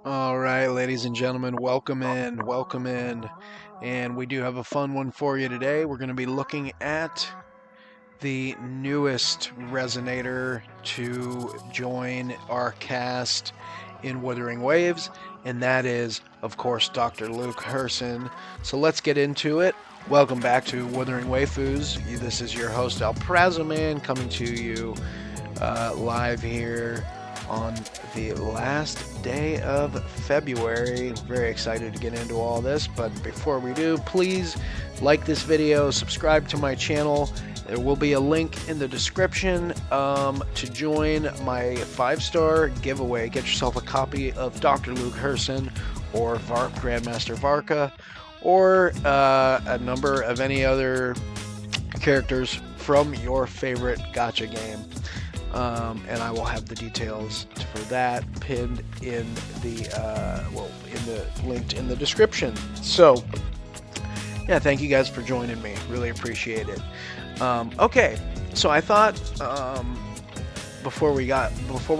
All right, ladies and gentlemen, welcome in, welcome in. And we do have a fun one for you today. We're going to be looking at the newest resonator to join our cast in Wuthering Waves, and that is, of course, Dr. Luuk Herssen. So let's get into it. Welcome back to Wuthering Waifus. This is your host, El Prazoman, coming to you live here on the last day of February. Very excited to get into all this, but before we do, please like this video, subscribe to my channel. There will be a link in the description to join my 5-star giveaway. Get yourself a copy of Dr. Luuk Herssen or Grandmaster Varka, or a number of any other characters from your favorite gacha game. And I will have the details for that pinned in the linked in the description. So, yeah, thank you guys for joining me. Really appreciate it. Okay, so I thought before we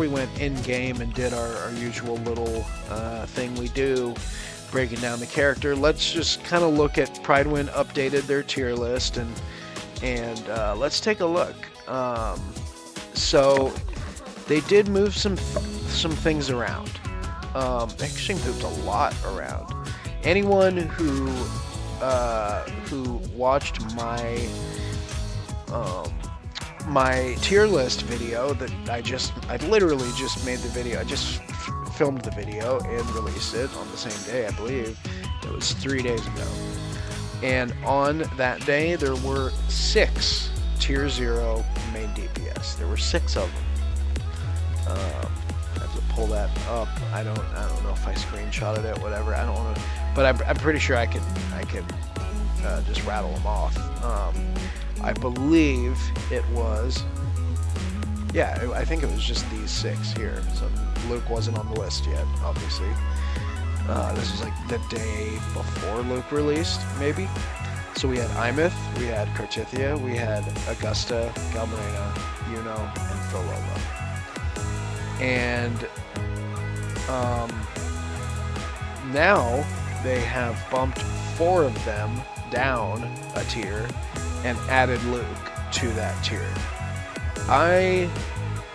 went in game and did our usual little thing we do, breaking down the character, let's just kind of look at Pridewind updated their tier list and let's take a look. So they did move some things around. They actually moved a lot around. Anyone who watched my tier list video that I literally just made the video. I just filmed the video and released it on the same day, I believe. It was 3 days ago. And on that day, there were 6 Tier 0 main DPS. There were 6 of them. I have to pull that up. I don't know if I screenshotted it, whatever. I don't want to, but I'm pretty sure I can just rattle them off. I believe it was, yeah, I think it was just these 6 here. So Luuk wasn't on the list yet, obviously. This was like the day before Luuk released, maybe. So we had Imith, we had Cartithia, we had Augusta, Galmarina, Yuno, and Philova. And now they have bumped 4 of them down a tier and added Luuk to that tier. I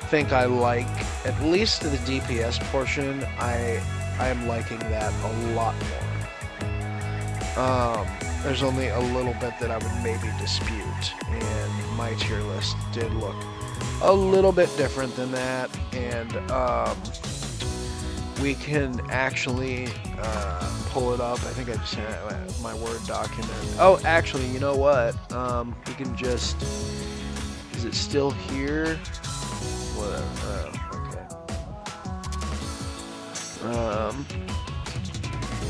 think I like, at least the DPS portion, I am liking that a lot more. There's only a little bit that I would maybe dispute, and my tier list did look a little bit different than that, and we can actually pull it up. I think I just had my Word document. Oh, actually, you know what? We can just, is it still here? Whatever. Okay.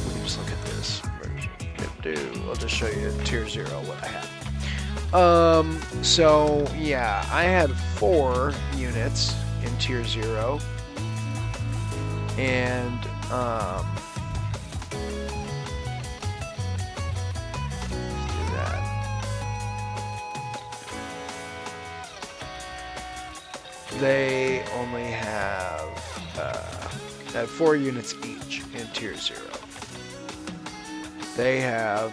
We can just look at this version. I'll just show you tier 0 what I have. So yeah, I had 4 units in tier 0, and let's do that. They only have 4 units each in tier 0. They have,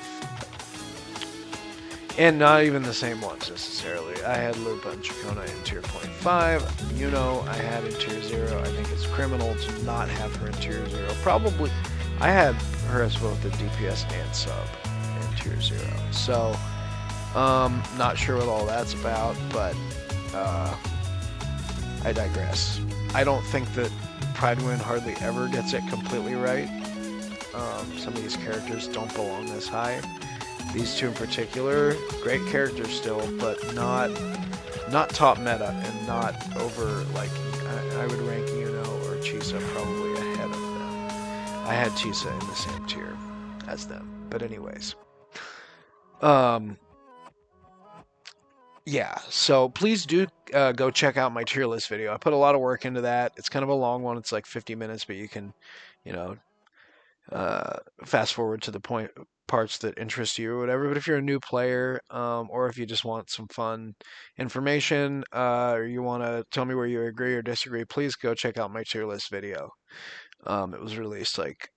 and not even the same ones necessarily. I had Lupa and Chacona in tier 0.5. Yuno I had in tier 0. I think it's criminal to not have her in tier 0. Probably, I had her as both the DPS and sub in tier 0. So, not sure what all that's about, but I digress. I don't think that Pridewind hardly ever gets it completely right. Some of these characters don't belong this high. These 2 in particular, great characters still, but not top meta and not over, like, I would rank Yuno or Chisa probably ahead of them. I had Chisa in the same tier as them. But anyways. Yeah, so please do go check out my tier list video. I put a lot of work into that. It's kind of a long one. It's like 50 minutes, but you can, fast forward to the parts that interest you or whatever. But if you're a new player, or if you just want some fun information, or you want to tell me where you agree or disagree, please go check out my tier list video. It was released like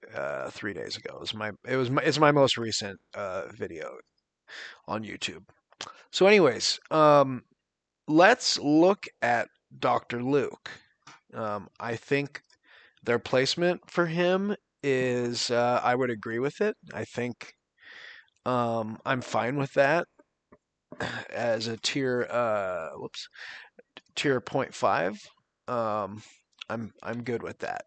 3 days ago. It's my most recent video on YouTube. So, anyways, let's look at Dr. Luke. I think their placement for him is I would agree with it. I think I'm fine with that as a tier point 0.5. Um, I'm good with that.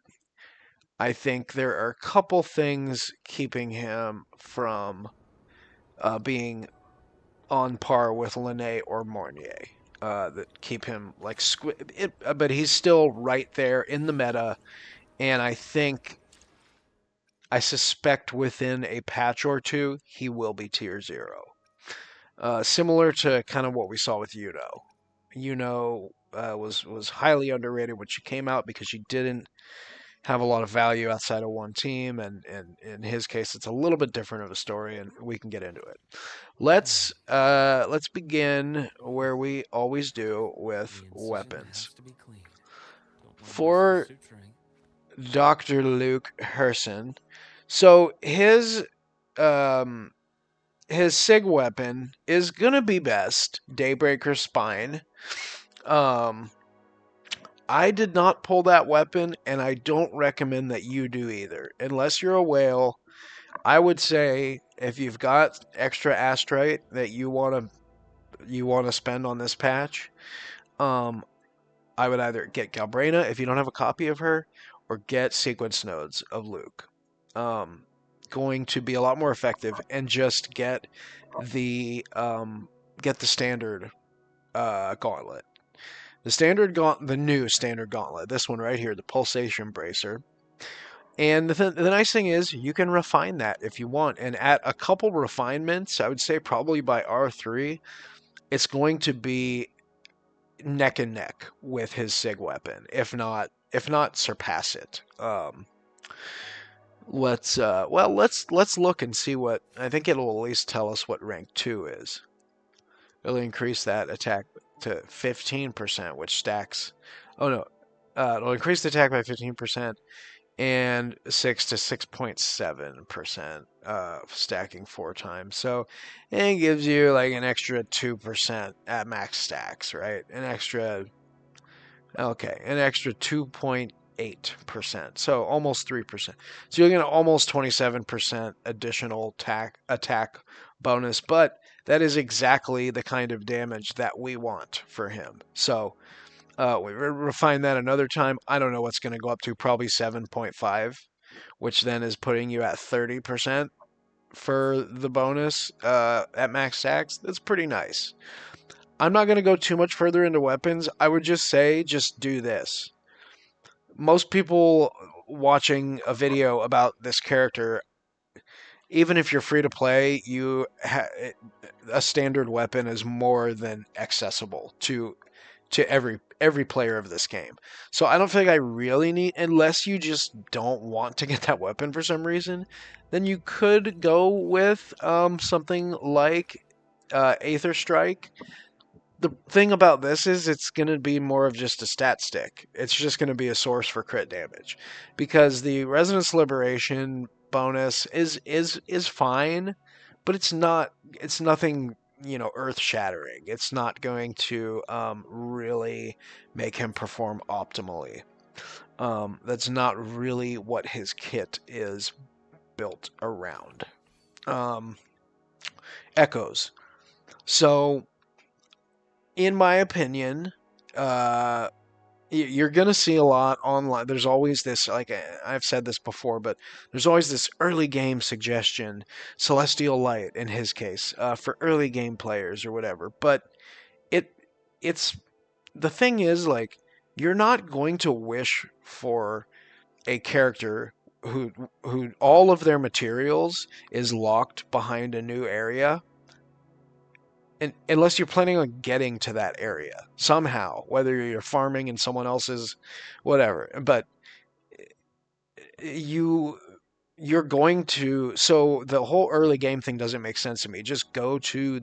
I think there are a couple things keeping him from being on par with Linné or Mornier that keep him like but he's still right there in the meta, and I suspect within a patch or two he will be tier 0. Similar to kind of what we saw with Yuno. Yuno was highly underrated when she came out because she didn't have a lot of value outside of one team, and in his case, it's a little bit different of a story, and we can get into it. Let's begin where we always do with weapons. For Dr. Luuk Herssen, so his SIG weapon is gonna be best Daybreaker Spine. I did not pull that weapon, and I don't recommend that you do either. Unless you're a whale, I would say if you've got extra astrite that you want to spend on this patch, I would either get Galbraina if you don't have a copy of her, or get sequence nodes of Luke. Going to be a lot more effective, and just get the standard gauntlet. The new standard gauntlet, this one right here, the Pulsation Bracer. And the nice thing is you can refine that if you want. And at a couple refinements, I would say probably by R3, it's going to be neck and neck with his SIG weapon, if not surpass it. Let's look and see what I think it'll at least tell us what rank 2 is. It'll increase that attack to 15%, which stacks. Oh no, it'll increase the attack by 15% and 6 to 6.7%, stacking 4 times. So it gives you like an extra 2% at max stacks, right? An extra 2.8%. So almost 3%. So you're getting almost 27% additional attack bonus, but that is exactly the kind of damage that we want for him. So we refine that another time. I don't know what's going to go up to, probably 7.5, which then is putting you at 30% for the bonus at max stacks. That's pretty nice. I'm not going to go too much further into weapons. I would just say, just do this. Most people watching a video about this character, even if you're free to play, a standard weapon is more than accessible to every player of this game. So I don't think I really need, unless you just don't want to get that weapon for some reason, then you could go with something like Aether Strike. The thing about this is it's going to be more of just a stat stick. It's just going to be a source for crit damage, because the Resonance Liberation bonus is fine, but it's nothing earth shattering. It's not going to really make him perform optimally. That's not really what his kit is built around. Echoes. So in my opinion, you're going to see a lot online. There's always this, like I've said this before, but there's always this early game suggestion, Celestial Light in his case, for early game players or whatever. But it's the thing is, like, you're not going to wish for a character who all of their materials is locked behind a new area, unless you're planning on getting to that area somehow, whether you're farming in someone else's whatever. But you you're going to, so the whole early game thing doesn't make sense to me. Just go to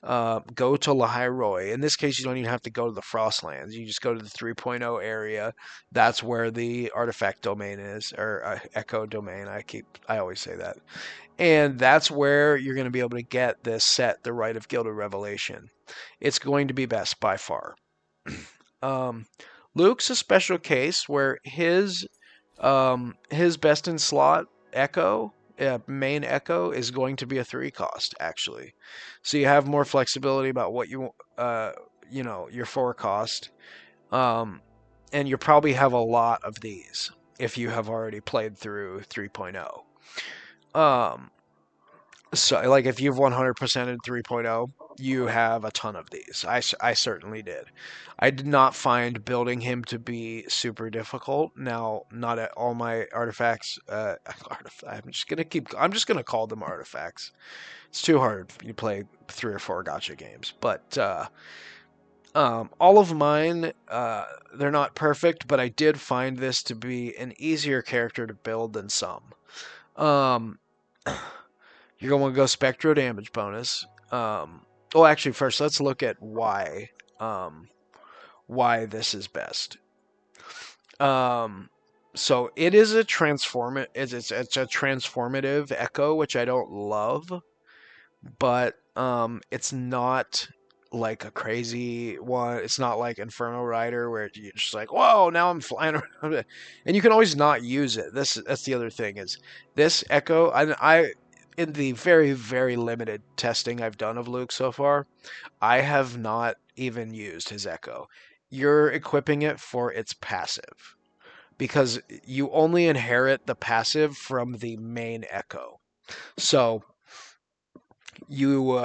Lahairoi. In this case, you don't even have to go to the Frostlands. You just go to the 3.0 area. That's where the artifact domain is, or echo domain. I always say that. And that's where you're going to be able to get this set, the Rite of Gilded Revelation. It's going to be best by far. Um, Luke's a special case where his best in slot echo, main echo, is going to be a 3 cost actually. So you have more flexibility about what your 4 cost. Um, and you probably have a lot of these if you have already played through 3.0. Um, so like if you've 100%ed 3.0, you have a ton of these. I certainly did. I did not find building him to be super difficult. Now, not at all my artifacts. I'm just gonna call them artifacts. It's too hard. You play 3 or 4 gotcha games, but all of mine, they're not perfect, but I did find this to be an easier character to build than some. Um, you're going to go Spectro damage bonus. Well, actually, first let's look at why this is best. So it is a it's a transformative echo, which I don't love, but it's not like a crazy one. It's not like Inferno Rider where you're just like, whoa, now I'm flying around, and you can always not use it. That's the other thing is this echo. I in the very very limited testing I've done of Luke so far, I have not even used his echo. You're equipping it for its passive because you only inherit the passive from the main echo. So you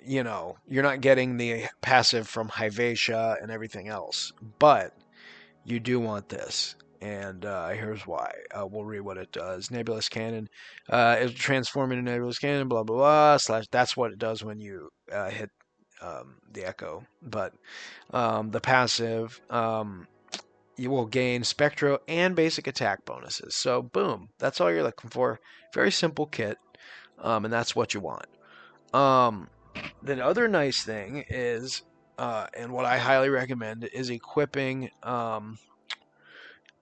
you're not getting the passive from Hyvatia and everything else, but you do want this. And here's why. We'll read what it does. Nebulous Cannon. It'll transform into Nebulous Cannon, blah, blah, blah, slash. That's what it does when you hit the Echo. But the passive, you will gain Spectro and basic attack bonuses. So, boom. That's all you're looking for. Very simple kit. And that's what you want. The other nice thing is, and what I highly recommend, is equipping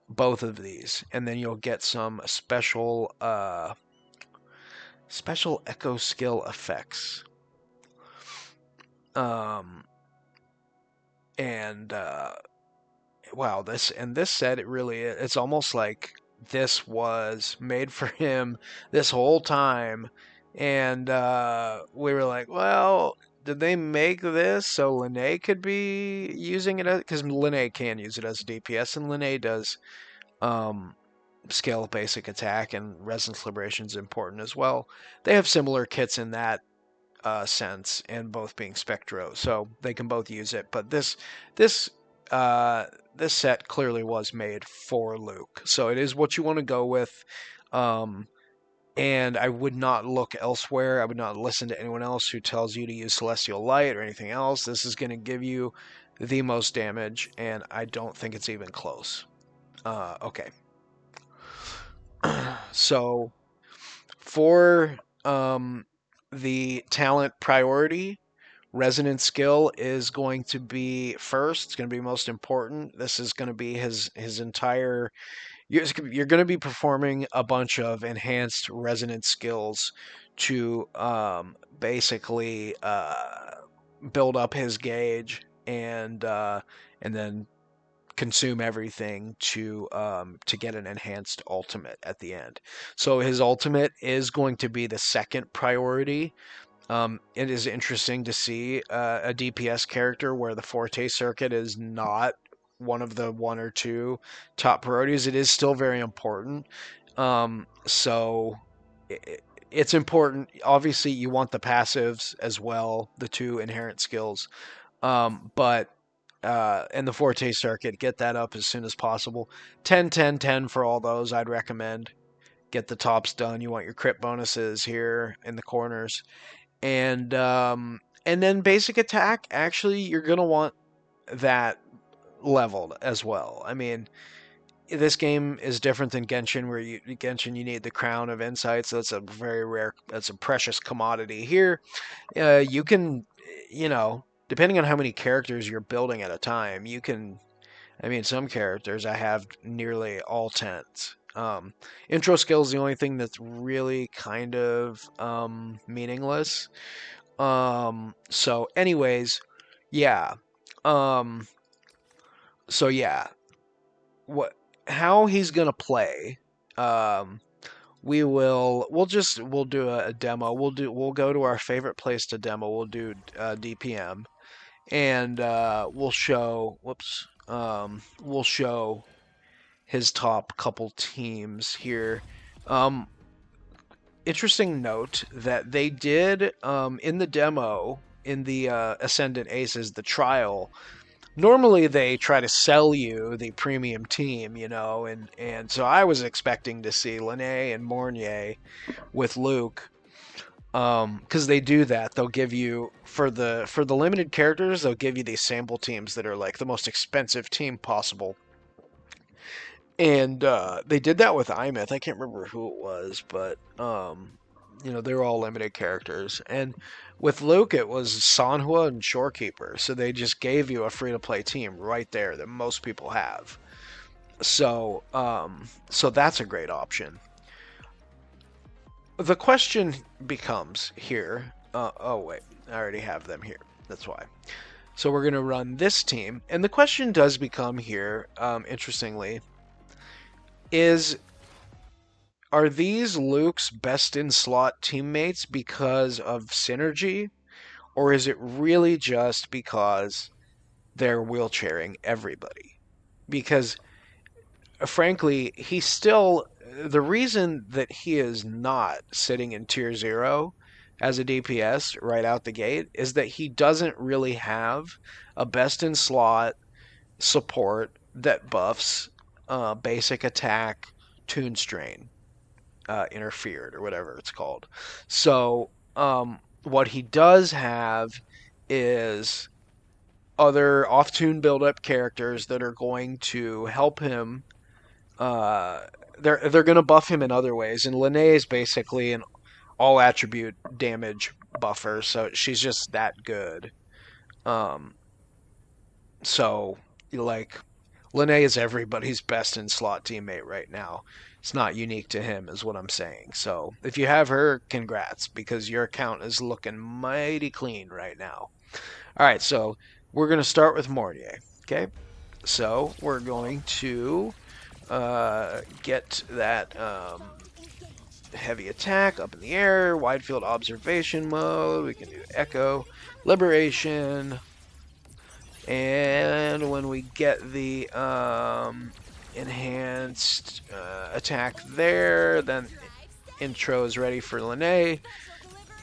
both of these, and then you'll get some special echo skill effects. And wow, this set, it's almost like this was made for him this whole time, and we were like, well, did they make this so Linnae could be using it? Because Linnae can use it as a DPS, and Linnae does scale basic attack, and Resonance Liberation is important as well. They have similar kits in that sense, and both being Spectro, so they can both use it. But this this set clearly was made for Luke, so it is what you want to go with. And I would not look elsewhere. I would not listen to anyone else who tells you to use Celestial Light or anything else. This is going to give you the most damage, and I don't think it's even close. Okay. So for the talent priority, resonance skill is going to be first. It's going to be most important. This is going to be his entire. You're going to be performing a bunch of enhanced resonance skills to basically build up his gauge and then consume everything to get an enhanced ultimate at the end. So his ultimate is going to be the second priority. It is interesting to see a DPS character where the Forte circuit is not one of the 1 or 2 top priorities. It is still very important. So it's important. Obviously, you want the passives as well, the 2 inherent skills. But in the Forte circuit, get that up as soon as possible. 10, 10, 10 for all those, I'd recommend. Get the tops done. You want your crit bonuses here in the corners. And then basic attack, actually, you're going to want that leveled as well. I mean, this game is different than Genshin, where Genshin you need the crown of insight, so it's a very rare, that's a precious commodity. Here, you can, depending on how many characters you're building at a time, you can. I mean, some characters I have nearly all tens. Intro skill is the only thing that's really kind of meaningless. So, anyways, yeah. Um, so yeah, what how he's gonna play? Um, we'll do a demo. We'll go to our favorite place to demo. We'll do DPM, and we'll show. Whoops. We'll show his top couple teams here. Um, Interesting note that they did in the demo in the Ascendant Aces, the trial. Normally they try to sell you the premium team, and so I was expecting to see Linné and Mornier with Luuk, because they do that. They'll give you for the limited characters, they'll give you these sample teams that are like the most expensive team possible. And they did that with Imeth. I can't remember who it was, but they're all limited characters. And with Luuk, it was Sanhua and Shorekeeper. So they just gave you a free-to-play team right there that most people have. So that's a great option. The question becomes here. Oh wait, I already have them here. That's why. So we're going to run this team, and the question does become here, interestingly, are these Luke's best in slot teammates because of synergy, or is it really just because they're wheelchairing everybody? Because frankly, the reason that he is not sitting in tier 0 as a DPS right out the gate is that he doesn't really have a best in slot support that buffs basic attack, Toon Strain, interfered, or whatever it's called. So what he does have is other off-tune build-up characters that are going to help him. They're going to buff him in other ways, and Linné is basically an all attribute damage buffer, so she's just that good. So like Linné is everybody's best in slot teammate right now. It's not unique to him, is what I'm saying. So if you have her, congrats, because your account is looking mighty clean right now. All right, so we're going to start with Mornier. Okay, so we're going to get that heavy attack up in the air, wide field observation mode. We can do echo, liberation, and when we get the enhanced attack there, then intro is ready for Linné.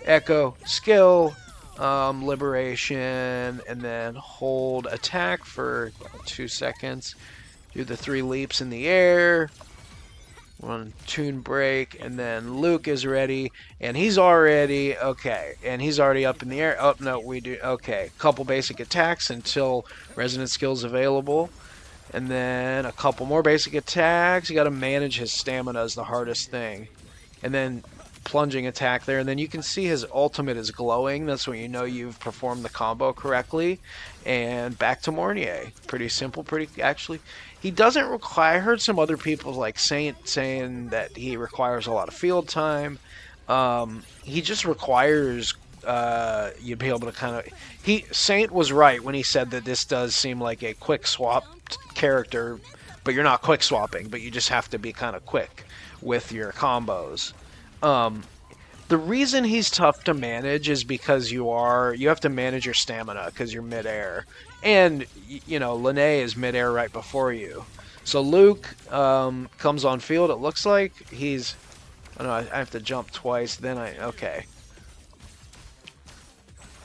Echo, skill, liberation, and then hold attack for 2 seconds. Do the 3 leaps in the air. One tune break, and then Luuk is ready, and he's already up in the air. Oh no, we do okay. Couple basic attacks until resonant skills available, and then a couple more basic attacks. You got to manage his stamina is the hardest thing, and then plunging attack there, and then you can see his ultimate is glowing. That's when you know you've performed the combo correctly. And back to Mornier. Pretty simple, actually. He doesn't require, I heard some other people like Saint saying that he requires a lot of field time. He just requires you'd be able to kind of... Saint was right when he said that this does seem like a quick swap character, but you're not quick swapping, but you just have to be kind of quick with your combos. The reason he's tough to manage is because you have to manage your stamina because you're midair, and Linné is midair right before you. So Luuk comes on field. It looks like he's... Oh no, I have to jump twice. Then okay.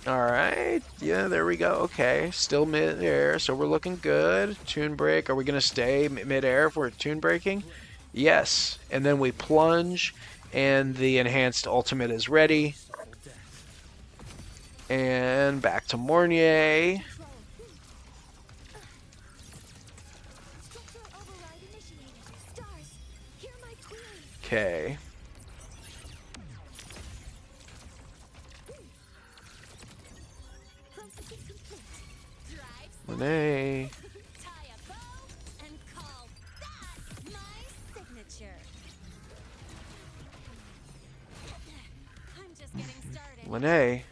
All right, yeah, there we go. Okay, still midair, so we're looking good. Tune break. Are we gonna stay midair if we're tune breaking? Yes, and then we plunge. And the enhanced ultimate is ready. And back to Mornier. Okay. Lene. Lene.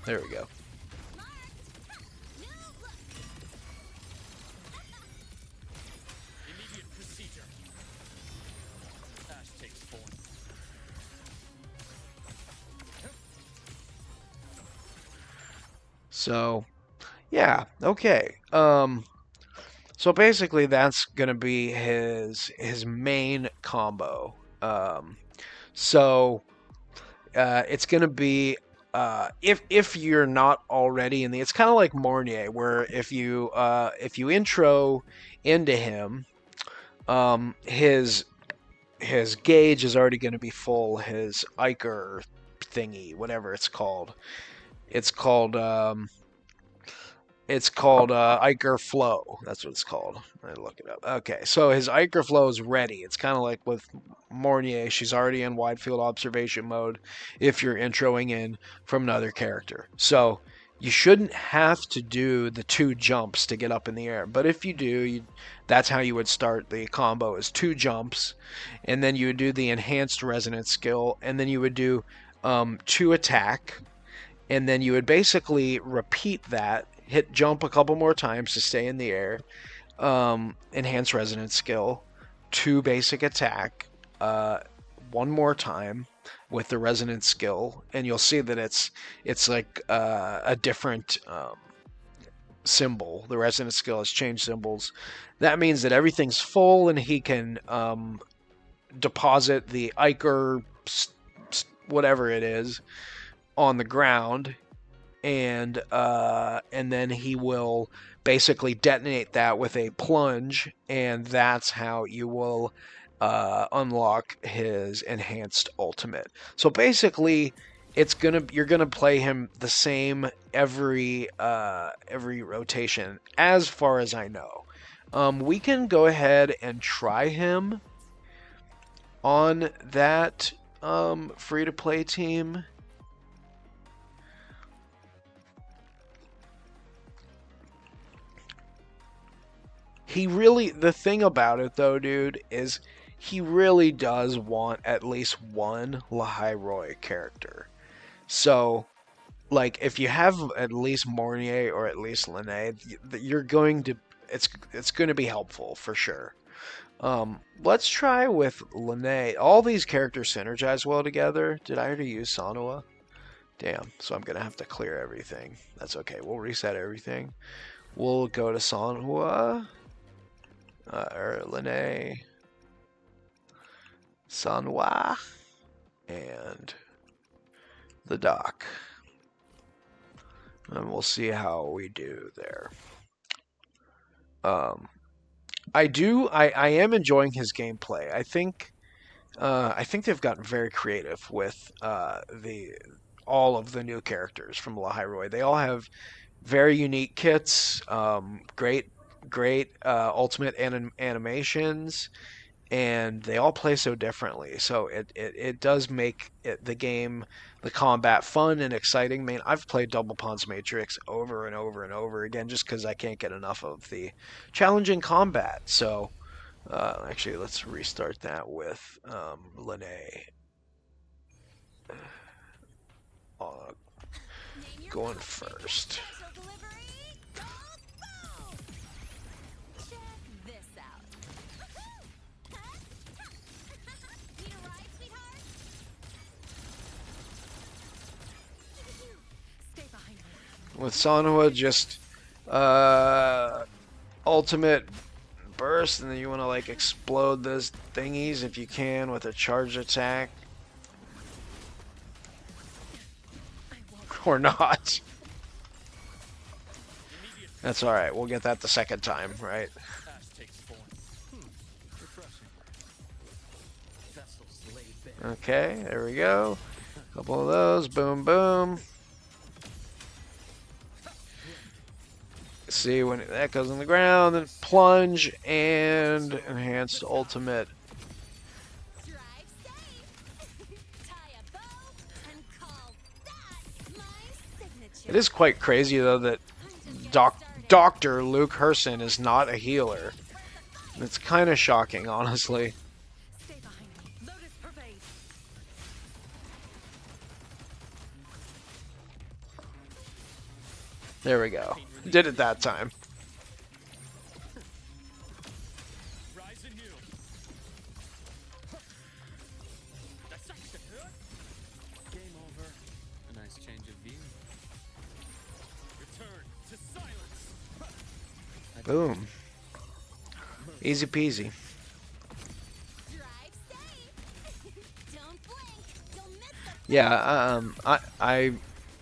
There we go. So, yeah, okay. So basically that's gonna be his main combo. So it's gonna be if you're not already in the, it's kind of like Mornier, where if you intro into him, his gauge is already going to be full. His Iker thingy, whatever it's called. It's called Iker Flow. That's what it's called. I look it up. Okay, so his Iker Flow is ready. It's kind of like with Mornier. She's already in wide field observation mode if you're introing in from another character. So you shouldn't have to do the 2 jumps to get up in the air. But if you do, that's how you would start the combo, is 2 jumps. And then you would do the enhanced resonance skill. And then you would do 2 attack. And then you would basically repeat that, hit jump a couple more times to stay in the air, enhance resonance skill, 2 basic attack, 1 more time with the resonance skill, and you'll see that it's like a different symbol. The resonance skill has changed symbols. That means that everything's full, and he can deposit the Iker whatever it is on the ground, and then he will basically detonate that with a plunge, and that's how you will unlock his enhanced ultimate. So basically, you're gonna play him the same every rotation, as far as I know. We can go ahead and try him on that free-to-play team. The thing about it though, dude, is he really does want at least one Lahairoi character. So, like, if you have at least Mornier or at least Lene, you're going to, it's going to be helpful for sure. Let's try with Lene. All these characters synergize well together. Did I already use Sanua? Damn, so I'm going to have to clear everything. That's okay, we'll reset everything. We'll go to Sanhua. Lene, Sanhua, and the dock. And we'll see how we do there. I am enjoying his gameplay. I think they've gotten very creative with all of the new characters from Lahairoi. They all have very unique kits, great ultimate animations, and they all play so differently. So it does make the combat fun and exciting. Man, I've played Double Pawns Matrix over and over and over again just because I can't get enough of the challenging combat. So actually, let's restart that with Lene. Going first. With Sanhua, just ultimate burst, and then you want to like explode those thingies if you can with a charge attack. Or not. That's alright, we'll get that the second time, right? Okay, there we go. Couple of those, boom, boom. See, when that goes on the ground, then plunge and enhanced ultimate It is quite crazy though that Dr. Luuk Herssen is not a healer. It's kind of shocking, honestly. There we go. Did it that time. Boom. Easy peasy. Yeah,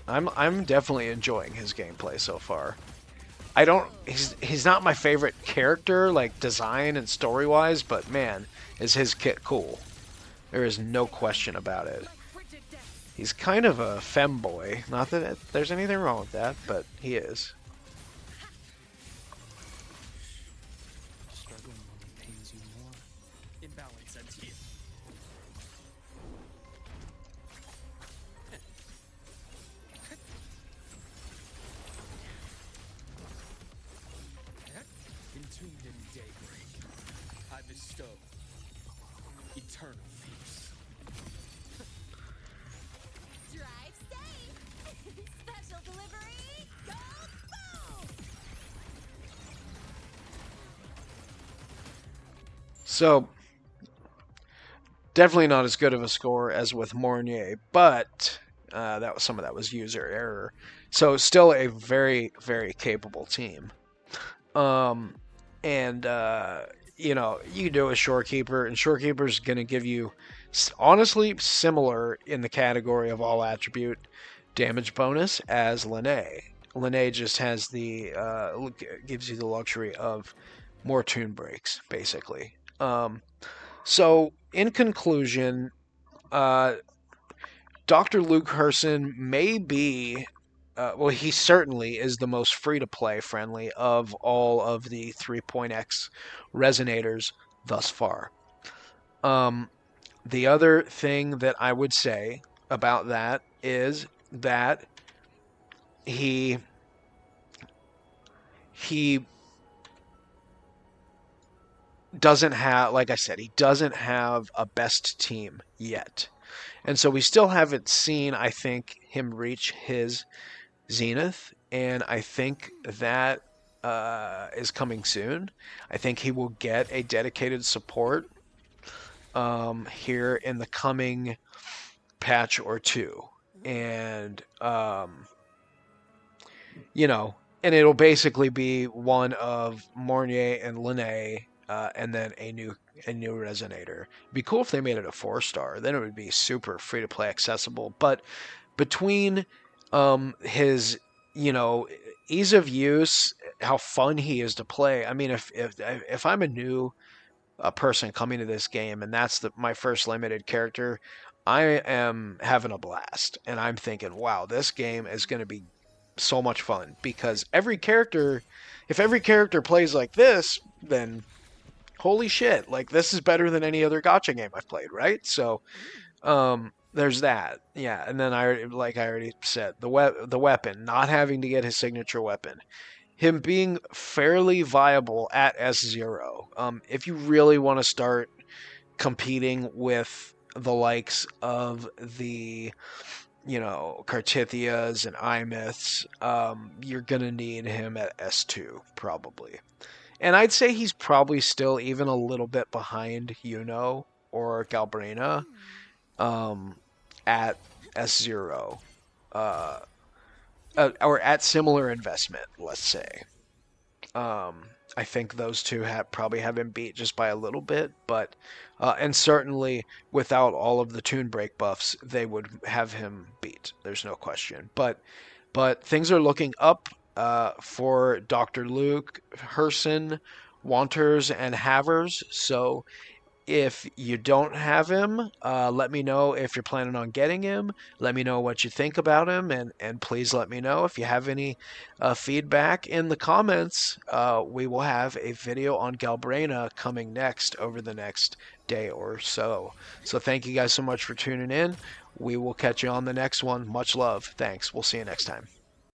I'm definitely enjoying his gameplay so far. I don't he's not my favorite character, like design and story wise, but man, is his kit cool. There is no question about it. He's kind of a femboy. Not that there's anything wrong with that, but he is. Eternal peace. Drive safe. Special delivery. Go boom. So definitely not as good of a score as with Mornier, but that was some of that was user error. So still a very very capable team. Um, and you know, you do a shorekeeper, and shorekeeper's going to give you honestly similar in the category of all attribute damage bonus as Linne. Linne just has the gives you the luxury of more tune breaks, basically. So in conclusion, uh, Dr. Luuk Herssen may be well, he certainly is the most free to play friendly of all of the 3.x resonators thus far. The other thing that I would say about that is that he he doesn't have, like I said, he doesn't have a best team yet. And so we still haven't seen, I think, him reach his zenith, and I think that is coming soon. I think he will get a dedicated support here in the coming patch or two, and you know, and it'll basically be one of Mornier and Linne, and then a new resonator. It'd be cool if they made it a 4-star. Then it would be super free to play accessible. But between his, you know, ease of use, how fun he is to play. I mean, if I'm a new person coming to this game and that's my first limited character, I am having a blast, and I'm thinking, wow, this game is going to be so much fun because if every character plays like this, then holy shit, like this is better than any other gacha game I've played, right? So there's that. Yeah, and then I already said, the weapon, not having to get his signature weapon, him being fairly viable at S0. If you really want to start competing with the likes of the, you know, Cartithias and Imyths, you're gonna need him at S2 probably. And I'd say he's probably still even a little bit behind Yuno or Galbrina at S0, uh, or at similar investment, let's say. I think those two probably have him beat just by a little bit, but and certainly without all of the tune break buffs, they would have him beat. There's no question. But things are looking up for Dr. Luuk, Herssen, Wanters, and Havers. So if you don't have him, let me know if you're planning on getting him. Let me know what you think about him, and please let me know if you have any feedback in the comments. We will have a video on Galbrina coming next over the next day or so. So thank you guys so much for tuning in. We will catch you on the next one. Much love. Thanks. We'll see you next time.